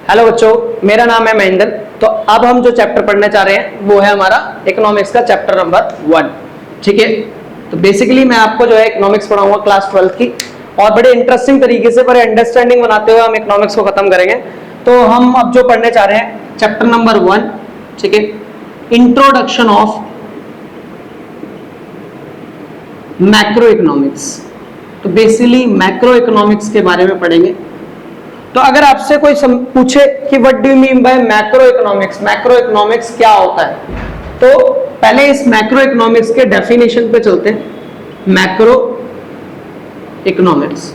Hello बच्चों, मेरा नाम है महेंद्र। तो अब हम जो चैप्टर पढ़ने जा रहे हैं वो है हमारा इकोनॉमिक्स का चैप्टर नंबर 1। ठीक है, तो बेसिकली मैं आपको जो है इकोनॉमिक्स पढ़ाऊंगा क्लास 12 की, और बड़े इंटरेस्टिंग तरीके से बड़े अंडरस्टैंडिंग बनाते हुए हम इकोनॉमिक्स को खत्म करेंगे। तो हम अब जो पढ़ने जा रहे हैं चैप्टर नंबर 1, ठीक है, इंट्रोडक्शन ऑफ मैक्रो इकोनॉमिक्स। तो बेसिकली मैक्रो इकोनॉमिक्स के बारे में पढ़ेंगे। तो अगर आपसे कोई पूछे कि what do you mean by macro economics, macro economics क्या होता है, तो पहले इस मैक्रो इकोनॉमिक्स के डेफिनेशन पे चलते हैं। मैक्रो इकोनॉमिक्स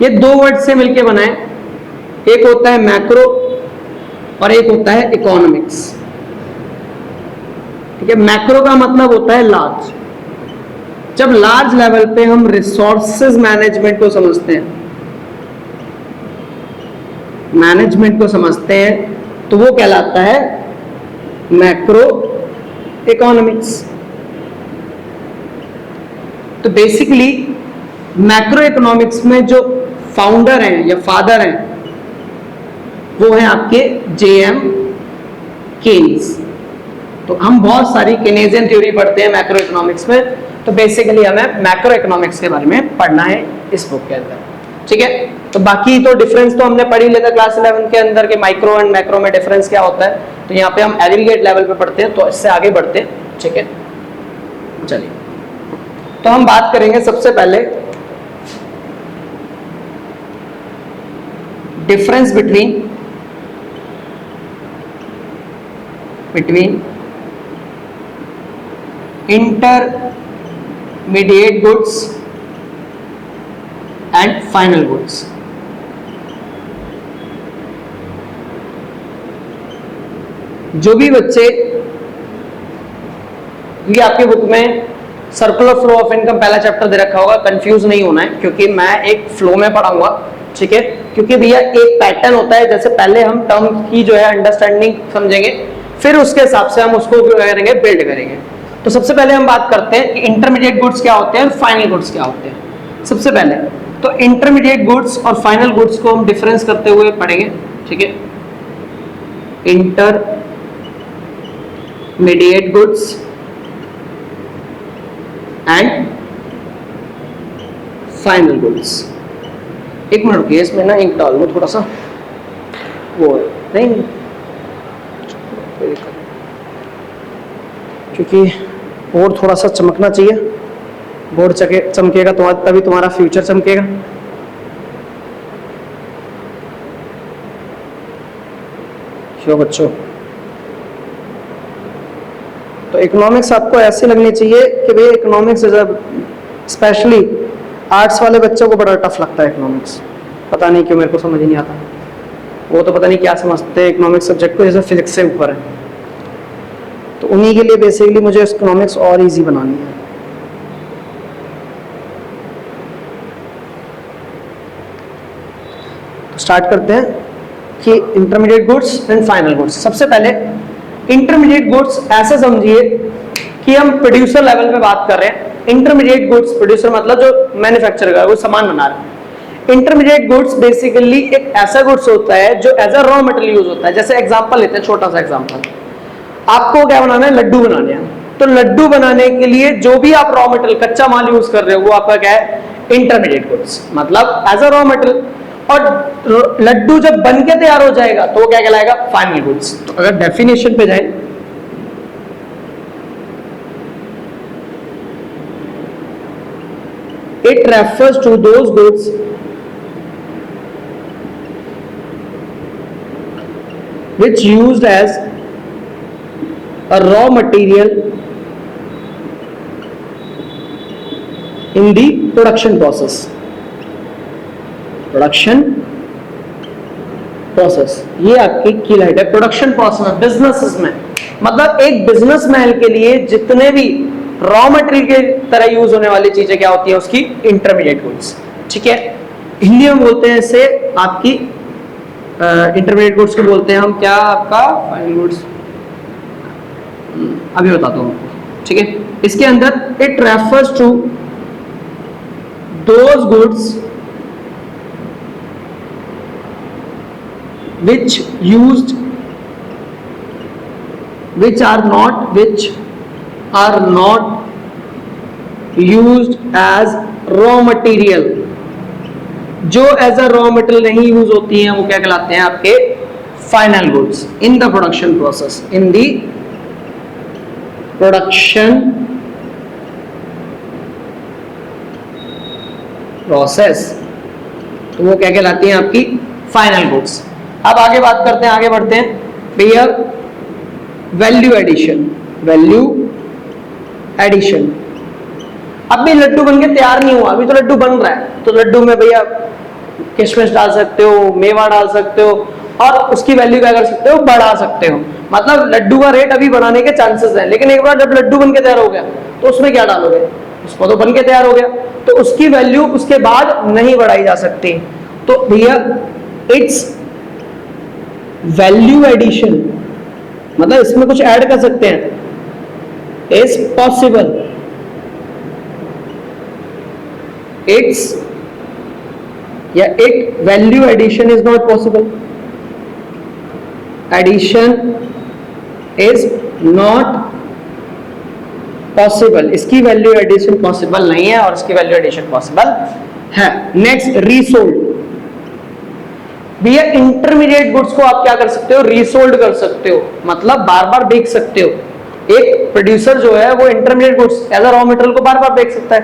ये दो वर्ड से मिलके बना है, एक होता है मैक्रो और एक होता है इकोनॉमिक्स। ठीक है, मैक्रो का मतलब होता है लार्ज। जब लार्ज लेवल पे हम रिसोर्सेज मैनेजमेंट को समझते हैं, मैनेजमेंट को समझते हैं, तो वो कहलाता है मैक्रो इकोनॉमिक्स। तो बेसिकली मैक्रो इकोनॉमिक्स में जो फाउंडर हैं या फादर हैं वो हैं आपके जेएम केन्स। तो हम बहुत सारी केनेजियन थ्योरी पढ़ते हैं मैक्रो इकोनॉमिक्स में। तो बेसिकली हमें मैक्रो इकोनॉमिक्स के बारे में पढ़ना है इस बुक के अंदर। ठीक है, तो बाकी तो डिफरेंस तो हमने पढ़ ही लिया था क्लास 11 के अंदर के माइक्रो एंड मैक्रो में डिफरेंस क्या होता है। तो यहाँ पे हम एग्रीगेट लेवल पे पढ़ते हैं, तो इससे आगे बढ़ते हैं। ठीक है, चलिए, तो हम बात करेंगे सबसे पहले difference between intermediate goods and final goods. जो भी बच्चे, ये आपके बुक में सर्कुलर फ्लो ऑफ इनकम पहला चैप्टर दे रखा होगा, कंफ्यूज नहीं होना है क्योंकि मैं एक फ्लो में पढ़ाऊंगा। ठीक है, क्योंकि भैया एक पैटर्न होता है, जैसे पहले हम टर्म की जो है अंडरस्टैंडिंग समझेंगे, फिर उसके हिसाब से हम उसको करेंगे, बिल्ड करेंगे। तो सबसे पहले हम बात करते हैं कि इंटरमीडिएट गुड्स क्या होते हैं और फाइनल गुड्स क्या होते हैं। सबसे पहले तो इंटरमीडिएट गुड्स और फाइनल गुड्स को हम डिफरेंस करते हुए पढ़ेंगे। ठीक है, intermediate goods and final goods. एक मिनट रुकिए, इसमें ना इंक डाल लो थोड़ा सा, वो नहीं क्योंकि और थोड़ा सा चमकना चाहिए, बोर्ड चमकेगा तो तभी तुम्हारा फ्यूचर चमकेगा। क्यों बच्चों, तो इकोनॉमिक्स आपको ऐसे लगनी चाहिए कि भाई इकोनॉमिक्स स्पेशली आर्ट्स वाले बच्चों को बड़ा टफ लगता है इकोनॉमिक्स। पता नहीं क्यों, मेरे को समझ नहीं आता। वो तो पता नहीं क्या समझते हैं इकोनॉमिक्स सब्जेक्ट को, जैसे फिजिक्स से ऊपर है। तो उन्हीं के लिए बेसिकली मुझे इकोनॉमिक्स और इजी बनानी है। तो स्टार्ट करते हैं कि intermediate goods and final goods. सबसे पहले इंटरमीडिएट गुड्स ऐसे समझिए कि हम प्रोड्यूसर लेवल पे बात कर रहे हैं। इंटरमीडिएट गुड्स, प्रोड्यूसर मतलब जो मैन्युफैक्चर कर, वो सामान बना रहे हैं। इंटरमीडिएट गुड्स बेसिकली एक ऐसा गुड्स होता है जो as a raw material use होता है। जैसे एग्जांपल लेते हैं, छोटा सा एग्जांपल, आपको क्या बनाना है, लड्डू बनाने हैं। तो लड्डू बनाने के लिए जो भी आप रॉ मटेरियल, कच्चा माल यूज कर रहे हो, वो आपका क्या है, इंटरमीडिएट गुड्स, मतलब एज अ रॉ मटेरियल। और लड्डू जब बन के तैयार हो जाएगा तो वो क्या कहलाएगा, फाइनल गुड्स। तो अगर डेफिनेशन पे जाए, it refers to those goods which used as a raw material in the production process. ये आपकी की लाइट है। प्रोडक्शन प्रोसेस बिजनेसेस में, मतलब एक बिजनेसमैन के लिए जितने भी रॉ मटेरियल के तरह यूज होने वाली चीजें क्या होती है, उसकी इंटरमीडिएट गुड्स। ठीक है, हिंदी में बोलते हैं इसे आपकी इंटरमीडिएट गुड्स को बोलते हैं हम क्या, आपका फाइनल गुड्स। अभी बताता हूँ। ठीक है, इसके अंदर it refers to those goods which used which are not used as raw material, जो एज अ रॉ मटेरियल नहीं यूज होती हैं वो क्या कहलाते हैं आपके final goods in the production process, in the production process, तो वो क्या कहलाती हैं आपकी फाइनल गुड्स। अब आगे बात करते हैं, आगे बढ़ते हैं भैया, वैल्यू एडिशन। अब भी लड्डू बन के तैयार नहीं हुआ, अभी तो लड्डू बन रहा है, तो लड्डू में भैया किशमिश डाल सकते हो, मेवा डाल सकते हो और उसकी वैल्यू क्या कर सकते हो, बढ़ा सकते हो। मतलब लड्डू का रेट अभी बढ़ाने के चांसेस हैं, लेकिन एक बार जब लड्डू बन के तैयार हो गया तो उसमें क्या डालोगे, उसको तो बन के तैयार हो गया, तो उसकी वैल्यू उसके बाद नहीं बढ़ाई जा सकती। तो भैया इट्स वैल्यू एडिशन, मतलब इसमें कुछ ऐड कर सकते हैं, इज पॉसिबल, इट्स या it value addition is not possible, addition is not possible, इसकी वैल्यू एडिशन पॉसिबल नहीं है और इसकी वैल्यू एडिशन पॉसिबल है। नेक्स्ट रीसोल्ड, भैया इंटरमीडिएट गुड्स को आप क्या कर सकते हो, रीसोल्ड कर सकते हो, मतलब बार बार बेच सकते हो। एक प्रोड्यूसर जो है वो intermediate goods as a raw material को बार बार बेच सकता है,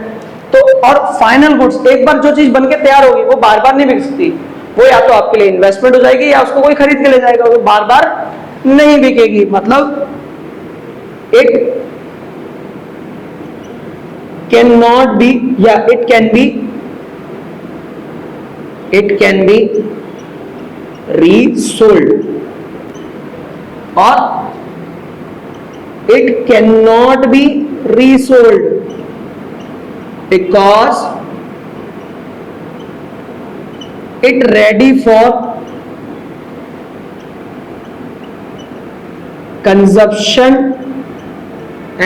तो और फाइनल गुड्स एक बार जो चीज बन के तैयार होगी वो बार बार नहीं बिक सकती, वो या तो आपके लिए इन्वेस्टमेंट हो जाएगी या उसको कोई खरीद के ले जाएगा, वो बार बार नहीं बिकेगी। मतलब इट कैन नॉट बी या इट कैन बी रीसोल्ड और it cannot be resold because it ready for consumption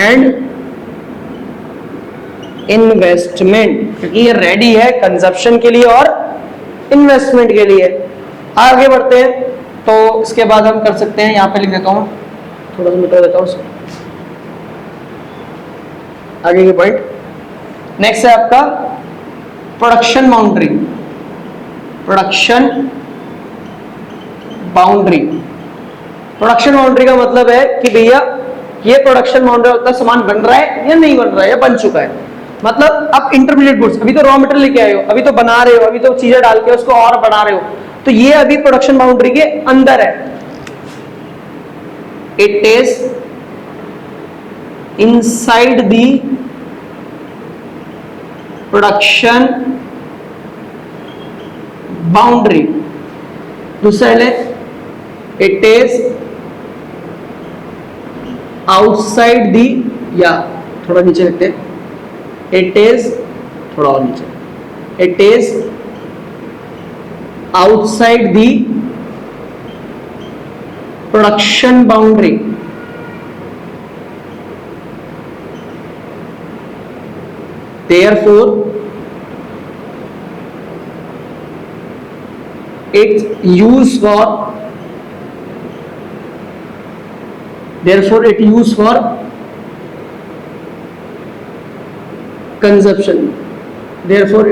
and investment, क्योंकि ये रेडी है कंजप्शन के लिए और इन्वेस्टमेंट के लिए। आगे बढ़ते हैं, तो इसके बाद हम कर सकते हैं, यहां पे लिख देता हूं, थोड़ा सा मिटा देता हूं उसको, आगे के पॉइंट। नेक्स्ट है आपका production boundary, production boundary. Production boundary का मतलब है कि भैया ये प्रोडक्शन बाउंड्री होता है सामान बन रहा है या नहीं बन रहा है या बन चुका है। मतलब आप इंटरमीडिएट गुड्स, अभी तो रॉ मटेरियल लेके आए हो, अभी तो बना रहे हो, अभी तो चीजें डाल के उसको और बढ़ा रहे हो, तो ये अभी प्रोडक्शन बाउंड्री के अंदर है। It is inside the production boundary, दूसरा है it is outside the, या थोड़ा नीचे लिखते हैं, it is थोड़ा और नीचे, it is outside the production boundary, therefore its use for consumption, therefore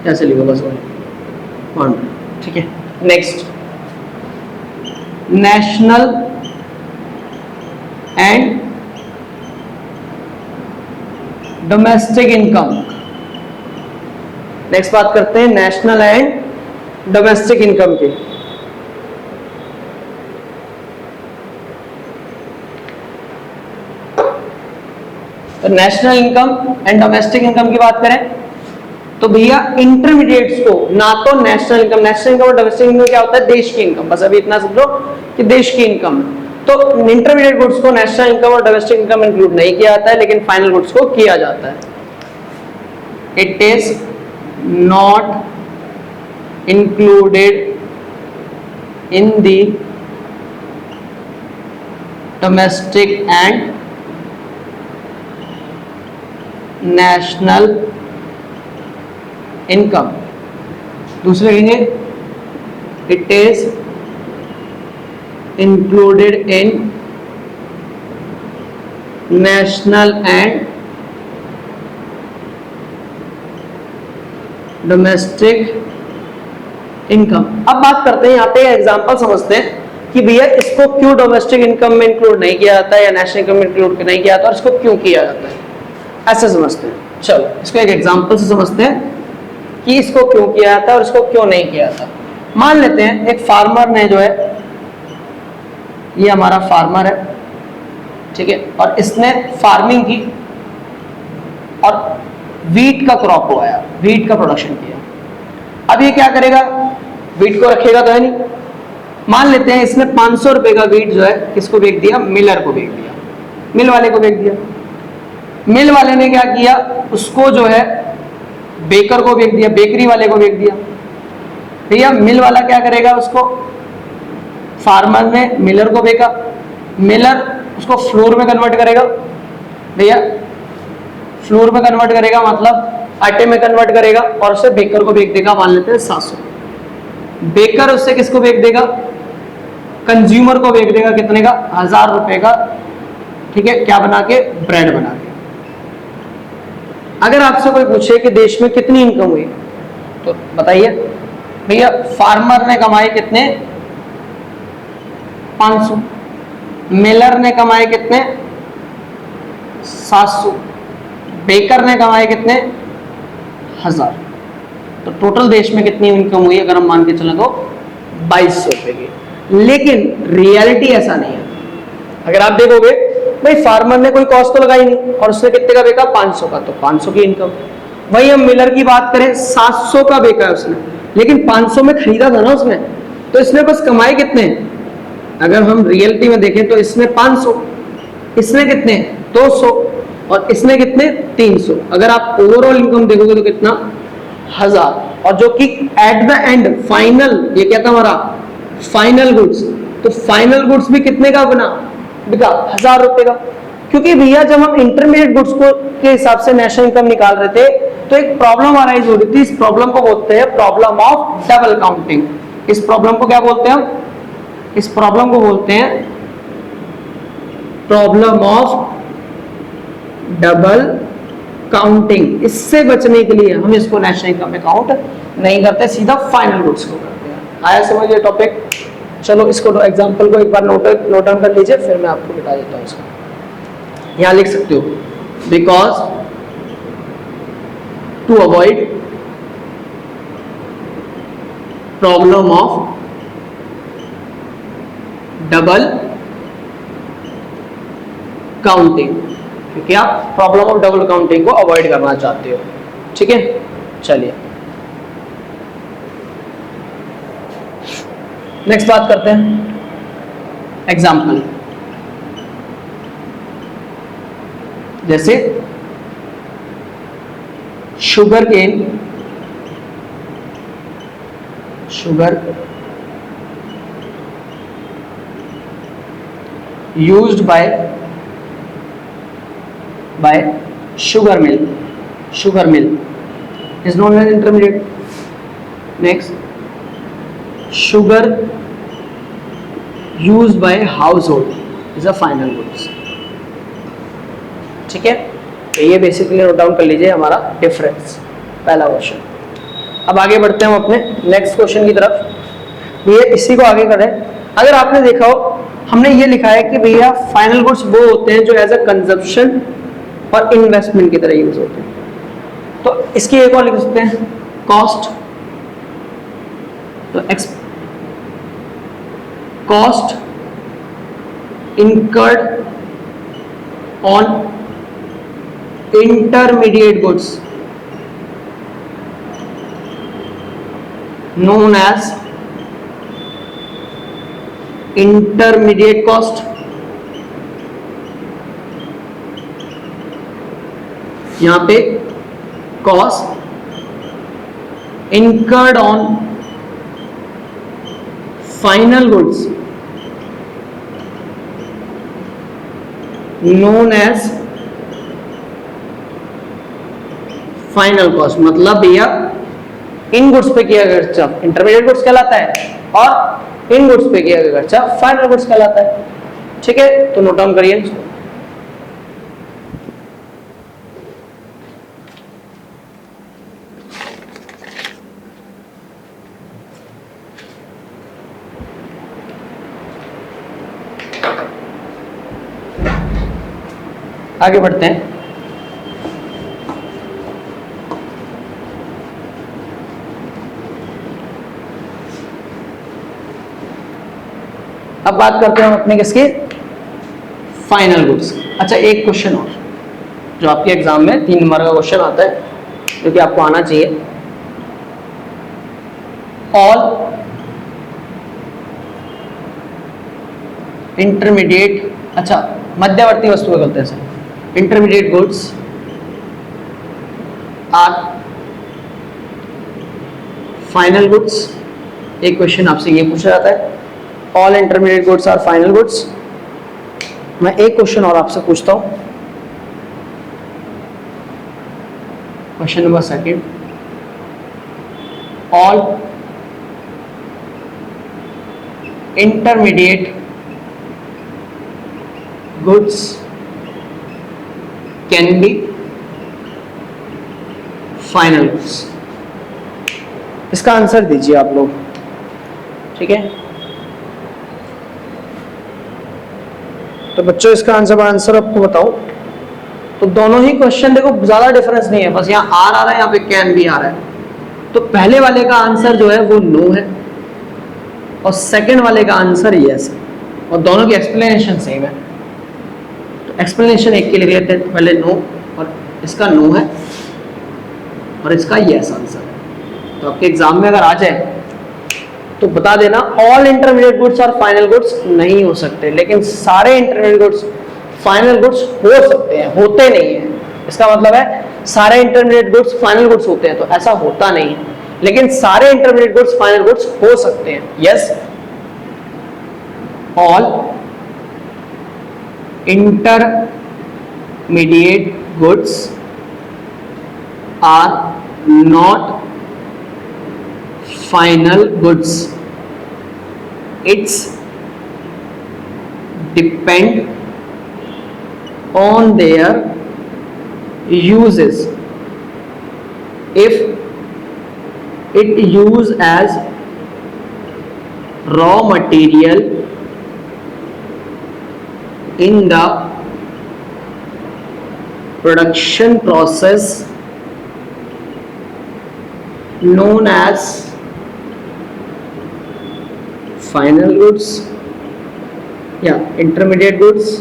ऐसे लिखो बस, ठीक है। Next national and domestic income. Next बात करते हैं नेशनल एंड डोमेस्टिक इनकम की। तो national income and domestic income की बात करें तो भैया इंटरमीडिएट्स को ना तो नेशनल इनकम और डोमेस्टिक इनकम क्या होता है, देश की इनकम, बस अभी इतना समझो कि देश की इनकम। तो इंटरमीडिएट गुड्स को नेशनल इनकम और डोमेस्टिक इनकम इंक्लूड नहीं किया जाता है, लेकिन फाइनल गुड्स को किया जाता है। It is not included in the domestic and national income. दूसरे लिखेंगे it is included in national and domestic income. अब बात करते हैं, यहाँ पे एग्जांपल समझते हैं कि भैया इसको क्यों डोमेस्टिक इनकम में इंक्लूड नहीं किया जाता या नेशनल इनकम में इंक्लूड नहीं किया जाता और इसको क्यों किया जाता है, ऐसे समझते हैं। चलो इसको एक एग्जांपल से समझते हैं कि इसको क्यों किया जाता है और इसको क्यों नहीं किया जाता। मान लेते हैं एक फार्मर ने जो है, ये हमारा फार्मर है, ठीक है, और इसने फार्मिंग की और वीट का क्रॉप उगाया, वीट का प्रोडक्शन किया। अब ये क्या करेगा, वीट को रखेगा तो है नहीं। मान लेते हैं इसने 500 रुपए का वीट जो है किसको बेच दिया, मिलर को बेच दिया, मिल वाले को बेच दिया। मिल वाले ने क्या किया, उसको जो है बेकर को बेच दिया, बेकरी वाले को बेच दिया। भैया मिल वाला क्या करेगा, उसको फार्मर ने मिलर को बेचा, मिलर उसको फ्लोर में कन्वर्ट करेगा, भैया फ्लोर में कन्वर्ट करेगा मतलब आटे में कन्वर्ट करेगा और उसे बेकर को बेच देगा, मान लेते हैं 700। बेकर उससे किसको बेच देगा, कंज्यूमर को बेच देगा, कितने का, 1000 रुपए का, ठीक है, क्या बना के, ब्रेड बना के। अगर आपसे कोई पूछे कि देश में कितनी इनकम हुई तो बताइए, भैया फार्मर ने कमाए कितने, 500, मिलर ने कमाए कितने, 700, बेकर ने कमाए कितने, 1000। तो टोटल देश में कितनी इनकम हुई अगर हम मान के चले तो 2200 रुपए की। लेकिन रियलिटी ऐसा नहीं है। अगर आप देखोगे भाई फार्मर ने कोई कॉस्ट तो लगाई नहीं और उसने कितने का बेचा, 500 का, तो 500 की इनकम। वही हम मिलर की बात करें, 700 का बेचा है उसने, लेकिन 500 में खरीदा था ना उसने, तो इसने बस कमाए कितने, अगर हम रियलिटी में देखें तो इसने 500, इसने कितने, 200 और इसने कितने, 300। अगर आप ओवरऑल इनकम देखोगे तो कितना, 1000। और जो कि एट द एंड फाइनल, ये क्या था हमारा फाइनल गुड्स, तो फाइनल गुड्स भी कितने का बना, बिका 1000 रुपए का। क्योंकि भैया जब हम इंटरमीडिएट गुड्स को के हिसाब से नेशनल इनकम निकाल रहे थे तो एक प्रॉब्लम अराइज हो रही थी। इस प्रॉब्लम को बोलते हैं प्रॉब्लम ऑफ डबल काउंटिंग। इस प्रॉब्लम को क्या बोलते हैं हम, इस प्रॉब्लम को बोलते हैं प्रॉब्लम ऑफ डबल काउंटिंग। इससे बचने के लिए हम इसको नेशनल इनकम में काउंट नहीं करते, सीधा फाइनल गुड्स को करते हैं। आया समझ ये टॉपिक। चलो इसको एग्जांपल को एक बार नोट डाउन कर लीजिए, फिर मैं आपको बता देता हूँ इसका। यहां लिख सकते हो, because to avoid problem of double counting, क्योंकि आप प्रॉब्लम ऑफ डबल काउंटिंग को अवॉइड करना चाहते हो। ठीक है, चलिए नेक्स्ट बात करते हैं एग्जाम्पल। जैसे sugar cane, sugar used by sugar mill is known as intermediate. Next, sugar used by household is a final goods. ठीक है, ये बेसिकली नोट डाउन कर लीजिए हमारा डिफरेंस, पहला क्वेश्चन। अब आगे बढ़ते हैं हम अपने नेक्स्ट क्वेश्चन की तरफ। ये इसी को आगे करें। अगर आपने देखा हो, हमने ये लिखा है कि भैया फाइनल गुड्स वो होते हैं जो एज अ कंजप्शन और इन्वेस्टमेंट की तरह यूज होते हैं। तो इसकी एक और लिख सकते हैं कॉस्ट। तो cost incurred on intermediate goods known as intermediate cost. यहां पे cost incurred on final goods known as final cost. मतलब भैया इन गुड्स पे किया गया खर्चा इंटरमीडिएट गुड्स कहलाता है, और इन गुड्स पे किया गया खर्चा फाइनल गुड्स कहलाता है। ठीक है, तो नोट डाउन करिए। आगे बढ़ते हैं। अब बात करते हैं हम अपने किसके, फाइनल गुड्स। अच्छा, एक क्वेश्चन और जो आपके एग्जाम में 3 नंबर का क्वेश्चन आता है, जो कि आपको आना चाहिए। ऑल इंटरमीडिएट, अच्छा मध्यवर्ती वस्तु को बोलते हैं sir, intermediate goods are final goods. एक क्वेश्चन आपसे ये पूछा जाता है, all intermediate goods are final goods. मैं एक क्वेश्चन और आपसे पूछता हूं, question number 2, all intermediate goods can be final goods. इसका आंसर दीजिए आप लोग। ठीक है, तो बच्चों इसका आंसर आपको बताओ, तो दोनों ही क्वेश्चन देखो ज्यादा डिफरेंस नहीं है, बस यहाँ आर आ रहा है, यहाँ पे कैन भी आ रहा है। तो पहले वाले का आंसर जो है वो नो है, और सेकंड वाले का आंसर यस है, और दोनों की एक्सप्लेनेशन सेम है। तो एक्सप्लेनेशन एक के लिख लेते हैं, पहले नो, और इसका नो है और इसका यस आंसर है। तो आपके एग्जाम में अगर आ जाए तो बता देना ऑल इंटरमीडिएट गुड्स और फाइनल गुड्स नहीं हो सकते, लेकिन सारे इंटरमीडिएट गुड्स फाइनल गुड्स हो सकते हैं, होते नहीं है। इसका मतलब है सारे इंटरमीडिएट गुड्स फाइनल गुड्स होते हैं, तो ऐसा होता नहीं है, लेकिन सारे इंटरमीडिएट गुड्स फाइनल गुड्स हो सकते हैं। Yes, all intermediate goods are not final goods. It's depend on their uses. If it used as raw material in the production process known as final goods या intermediate goods,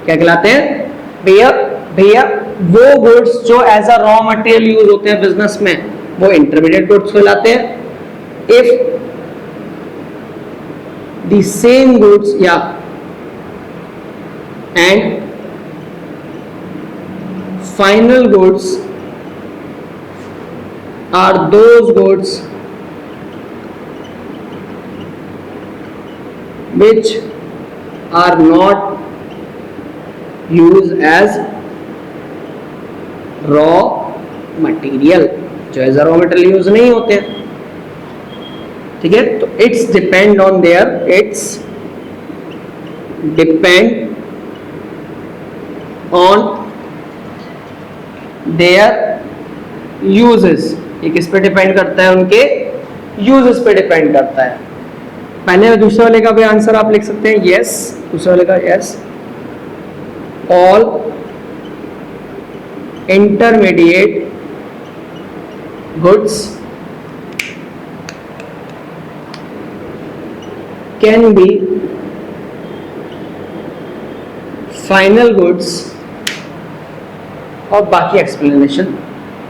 क्या कहलाते हैं भैया? भैया वो गुड्स जो as a raw material use होते हैं बिजनेस में, वो इंटरमीडिएट गुड्स कहलाते हैं। इफ द सेम गुड्स या and final goods are those goods which are not used as raw material, जो एज रॉ मटेरियल यूज नहीं होते। ठीक है, तो it's depend on their, it's depend on their uses. ये किस पे डिपेंड करता है? उनके यूजेस पे डिपेंड करता है। पहले और दूसरे वाले का भी आंसर आप लिख सकते हैं यस, दूसरे वाले का yes. All intermediate goods can be final goods, और बाकी एक्सप्लेनेशन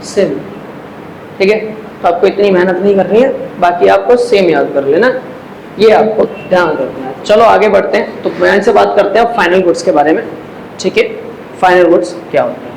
सेम। ठीक है, तो आपको इतनी मेहनत नहीं करनी है, बाकी आपको सेम याद कर लेना, ये आपको ध्यान रखना है। चलो आगे बढ़ते हैं, तो मैं से बात करते हैं फाइनल गुड्स के बारे में। ठीक है, फाइनल गुड्स क्या होता है?